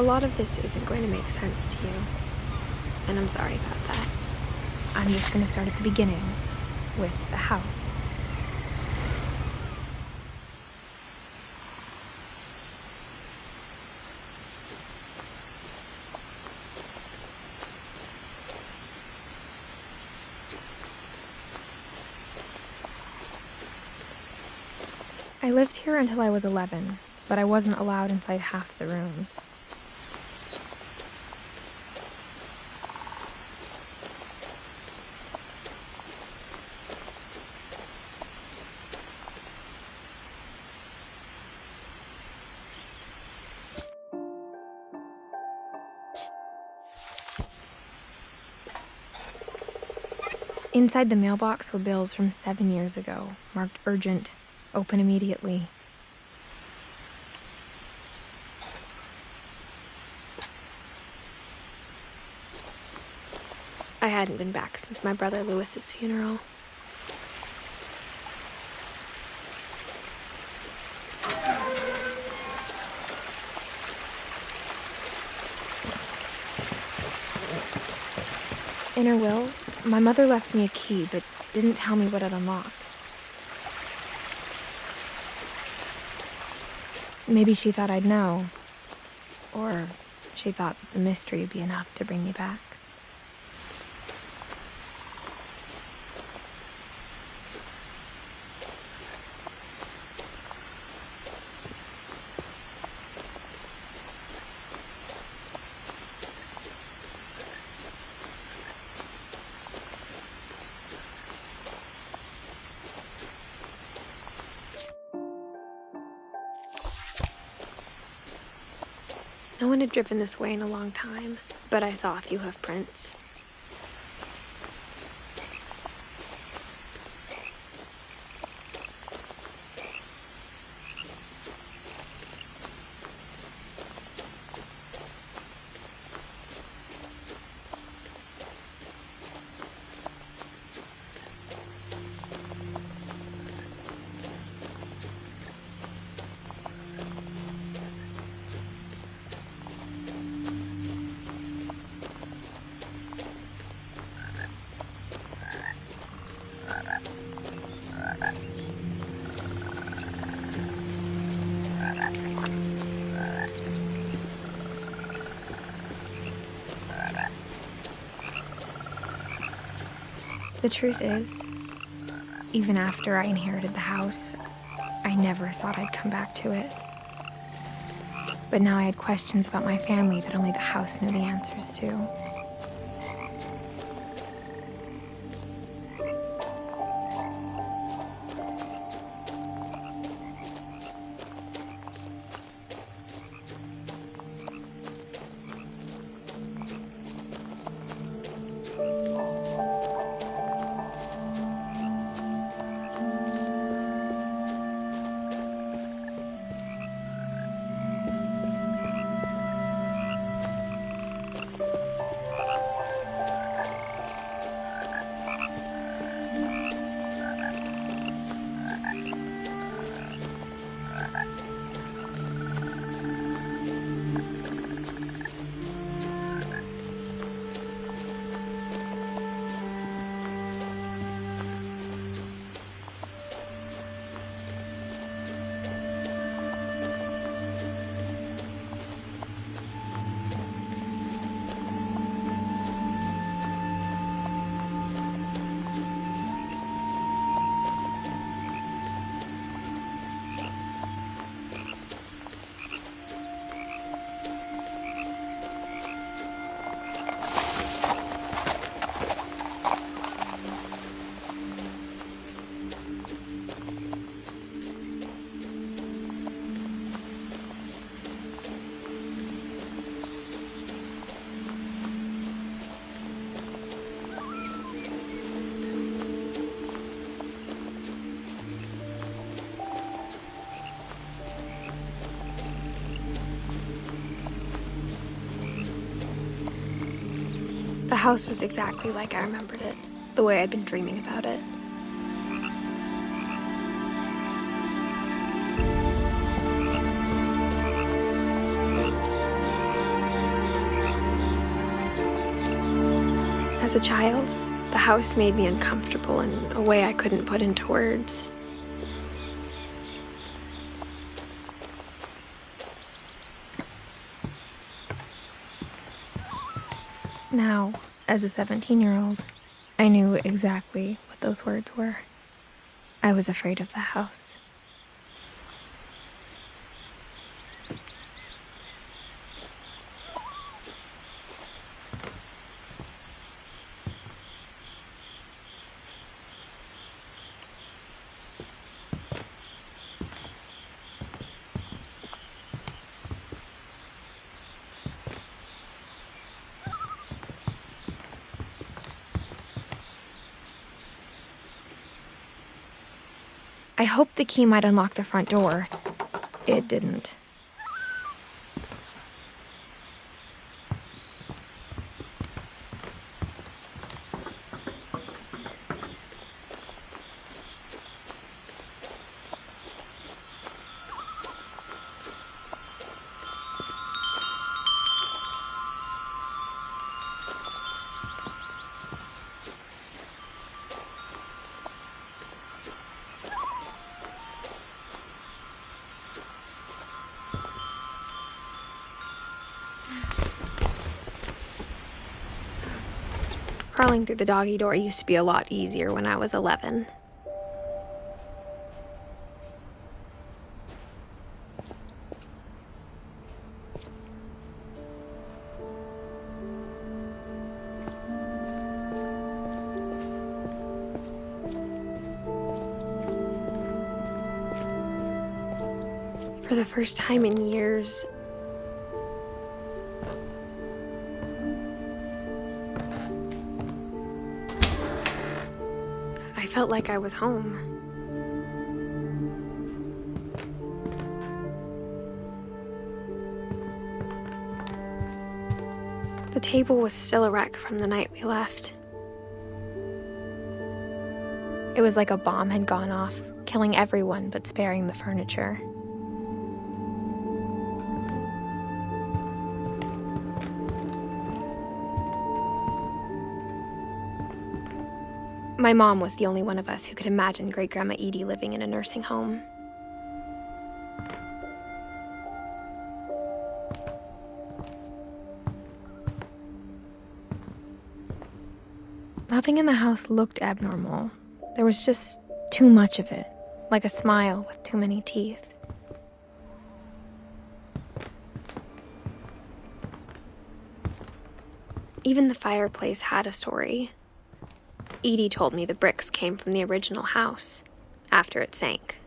A lot of this isn't going to make sense to you, and I'm sorry about that. I'm just going to start at the beginning, with the house. I lived here until I was 11, but I wasn't allowed inside half the rooms. Inside the mailbox were bills from 7 years ago, marked urgent, open immediately. I hadn't been back since my brother Lewis's funeral. In her will, my mother left me a key, but didn't tell me what it unlocked. Maybe she thought I'd know, or she thought that the mystery would be enough to bring me back. No one had driven this way in a long time, but I saw a few hoof prints. The truth is, even after I inherited the house, I never thought I'd come back to it. But now I had questions about my family that only the house knew the answers to. The house was exactly like I remembered it, the way I'd been dreaming about it. As a child, the house made me uncomfortable in a way I couldn't put into words. Now, as a 17-year-old, I knew exactly what those words were. I was afraid of the house. I hoped the key might unlock the front door. It didn't. Crawling through the doggy door used to be a lot easier when I was 11. For the first time in years, I felt like I was home. The table was still a wreck from the night we left. It was like a bomb had gone off, killing everyone but sparing the furniture. My mom was the only one of us who could imagine Great-Grandma Edie living in a nursing home. Nothing in the house looked abnormal. There was just too much of it, like a smile with too many teeth. Even the fireplace had a story. Edie told me the bricks came from the original house, after it sank.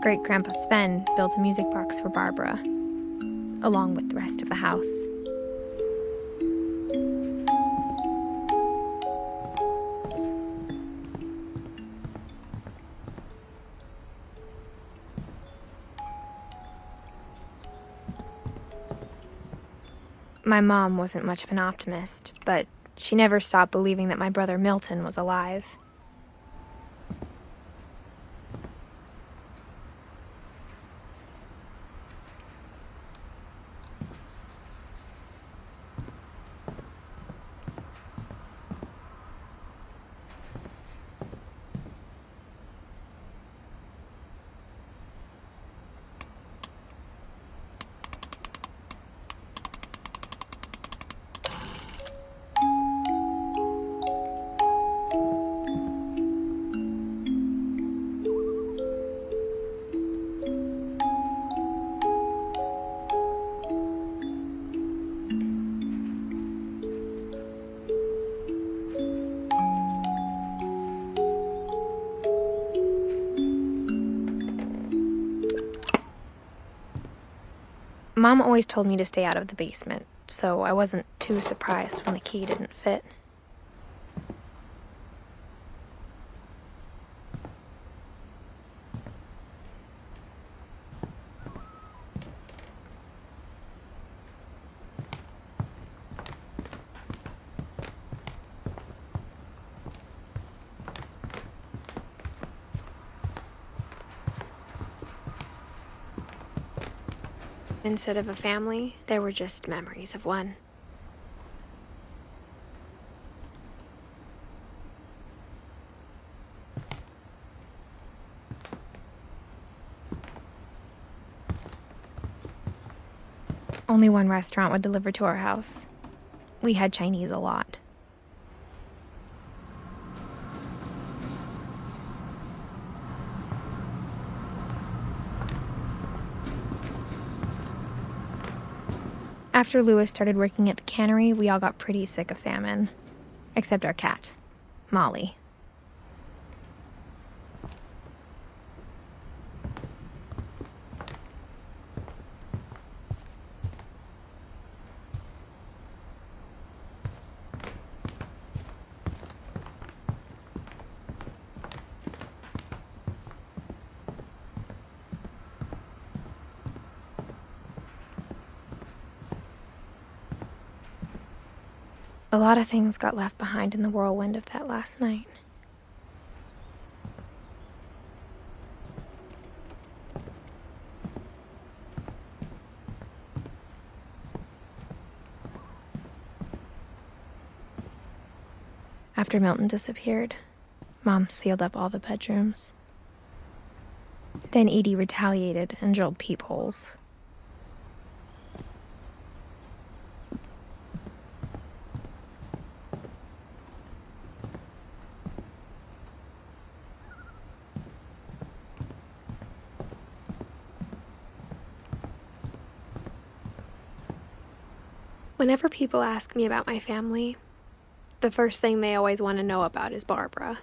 Great-Grandpa Sven built a music box for Barbara, along with the rest of the house. My mom wasn't much of an optimist, but she never stopped believing that my brother Milton was alive. Mom always told me to stay out of the basement, so I wasn't too surprised when the key didn't fit. Instead of a family, there were just memories of one. Only one restaurant would deliver to our house. We had Chinese a lot. After Louis started working at the cannery, we all got pretty sick of salmon. Except our cat, Molly. A lot of things got left behind in the whirlwind of that last night. After Milton disappeared, Mom sealed up all the bedrooms. Then Edie retaliated and drilled peepholes. Whenever people ask me about my family, the first thing they always want to know about is Barbara.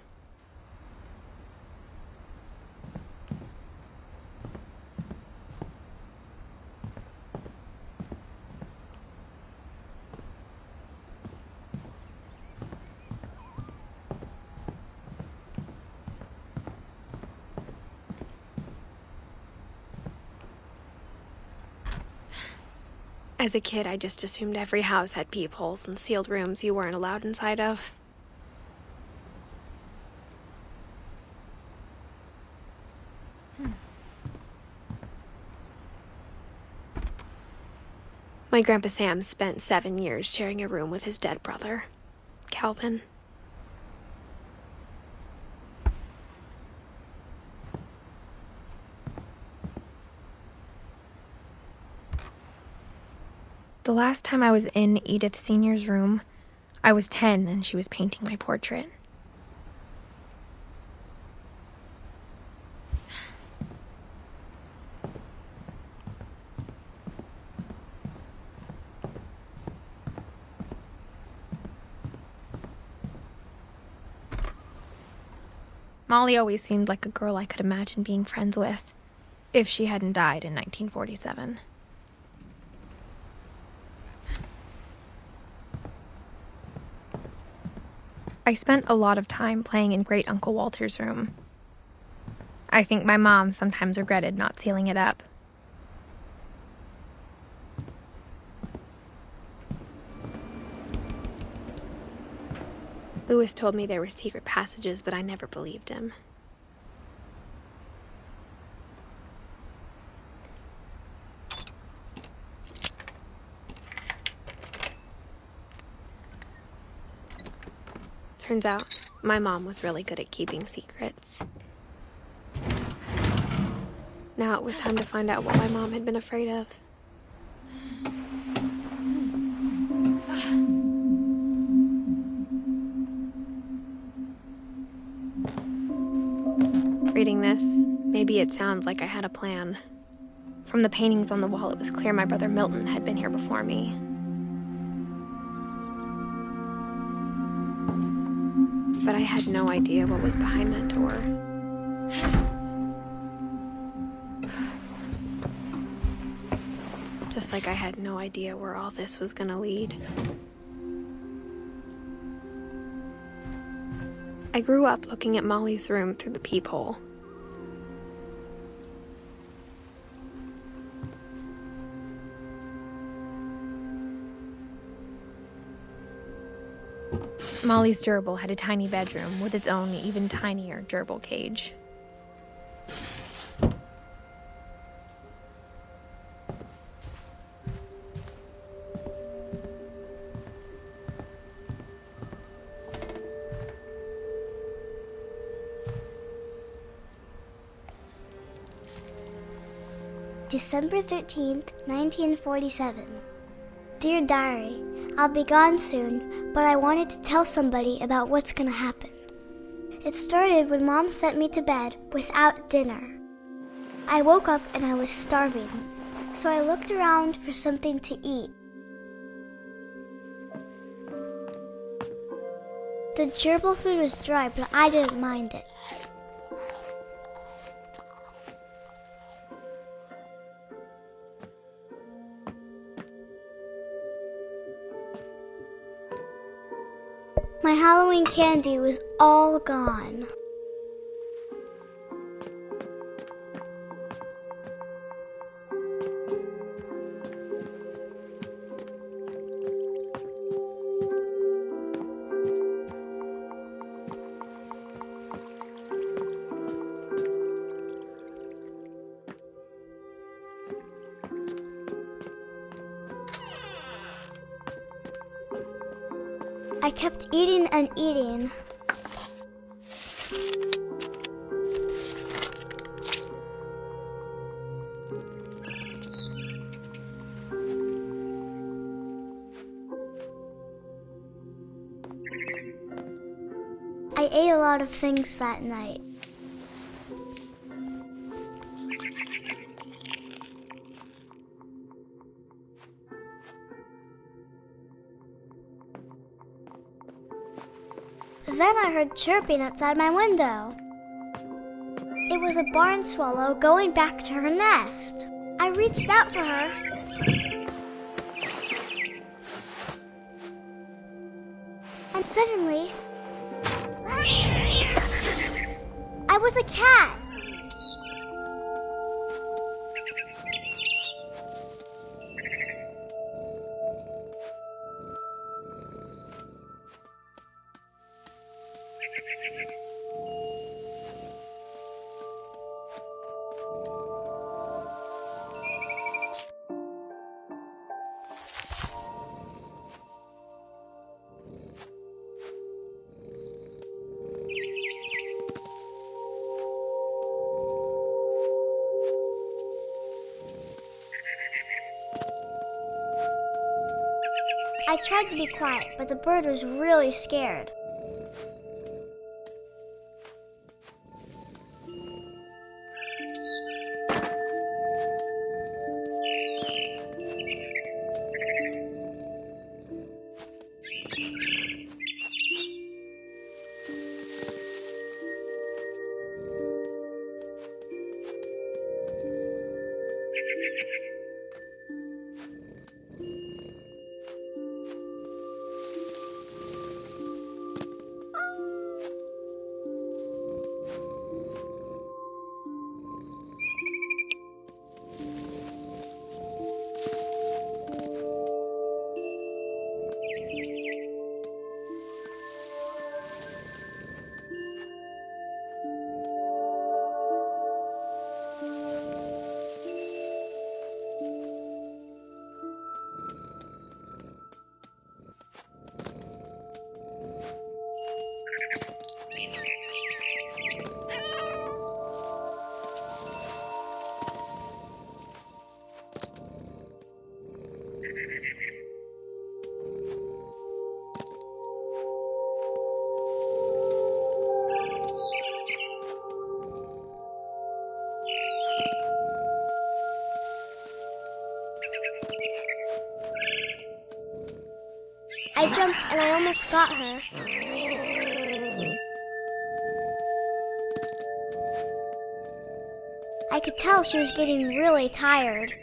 As a kid, I just assumed every house had peepholes and sealed rooms you weren't allowed inside of. My Grandpa Sam spent 7 years sharing a room with his dead brother, Calvin. The last time I was in Edith Sr.'s room, I was 10 and she was painting my portrait. Molly always seemed like a girl I could imagine being friends with, if she hadn't died in 1947. I spent a lot of time playing in Great Uncle Walter's room. I think my mom sometimes regretted not sealing it up. Louis told me there were secret passages, but I never believed him. Turns out, my mom was really good at keeping secrets. Now it was time to find out what my mom had been afraid of. Reading this, maybe it sounds like I had a plan. From the paintings on the wall, it was clear my brother Milton had been here before me. But I had no idea what was behind that door. Just like I had no idea where all this was gonna lead. I grew up looking at Molly's room through the peephole. Molly's gerbil had a tiny bedroom with its own even tinier gerbil cage. December 13th, 1947. Dear Diary, I'll be gone soon, but I wanted to tell somebody about what's gonna happen. It started when Mom sent me to bed without dinner. I woke up and I was starving, so I looked around for something to eat. The gerbil food was dry, but I didn't mind it. My Halloween candy was all gone. I kept eating and eating. I ate a lot of things that night. Then I heard chirping outside my window. It was a barn swallow going back to her nest. I reached out for her. And suddenly, I was a cat. I tried to be quiet, but the bird was really scared. I jumped and I almost got her. I could tell she was getting really tired.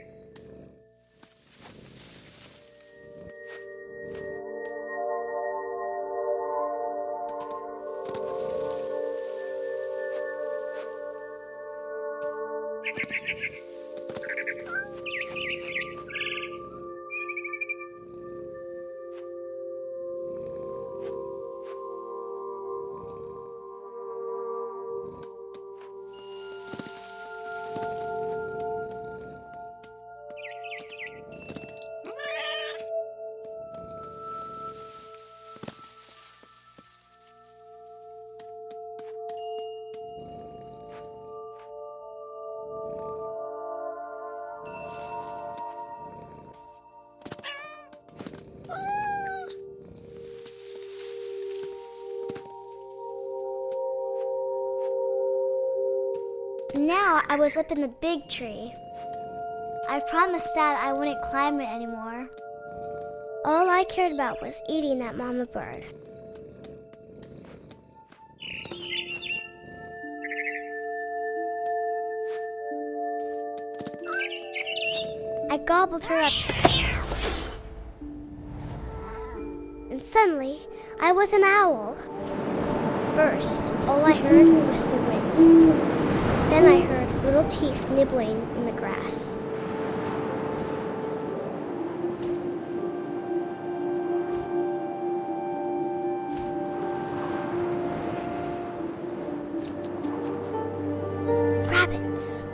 Now I was up in the big tree. I promised Dad I wouldn't climb it anymore. All I cared about was eating that mama bird. I gobbled her up. And suddenly, I was an owl. First, all I heard was the wind. Then I heard little teeth nibbling in the grass. Rabbits.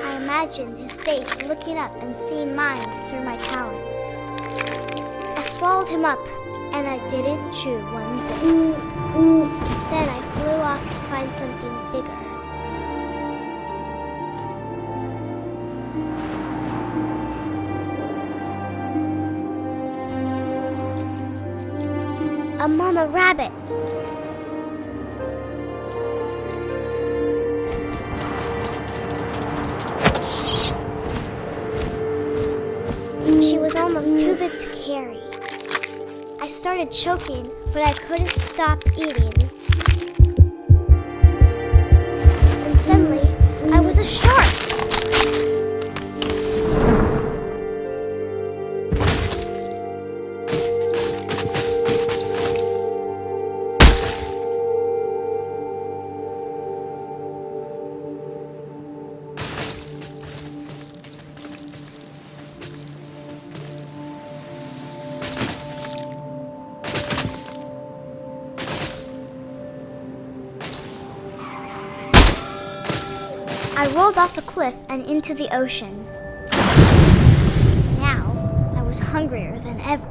I imagined his face looking up and seeing mine through my talons. I swallowed him up, and I didn't chew one bit. Then I flew off to find something bigger. A mama rabbit. She was almost too big to carry. I started choking, but I couldn't stop eating. And suddenly, I was a shark. I rolled off a cliff and into the ocean. Now, I was hungrier than ever.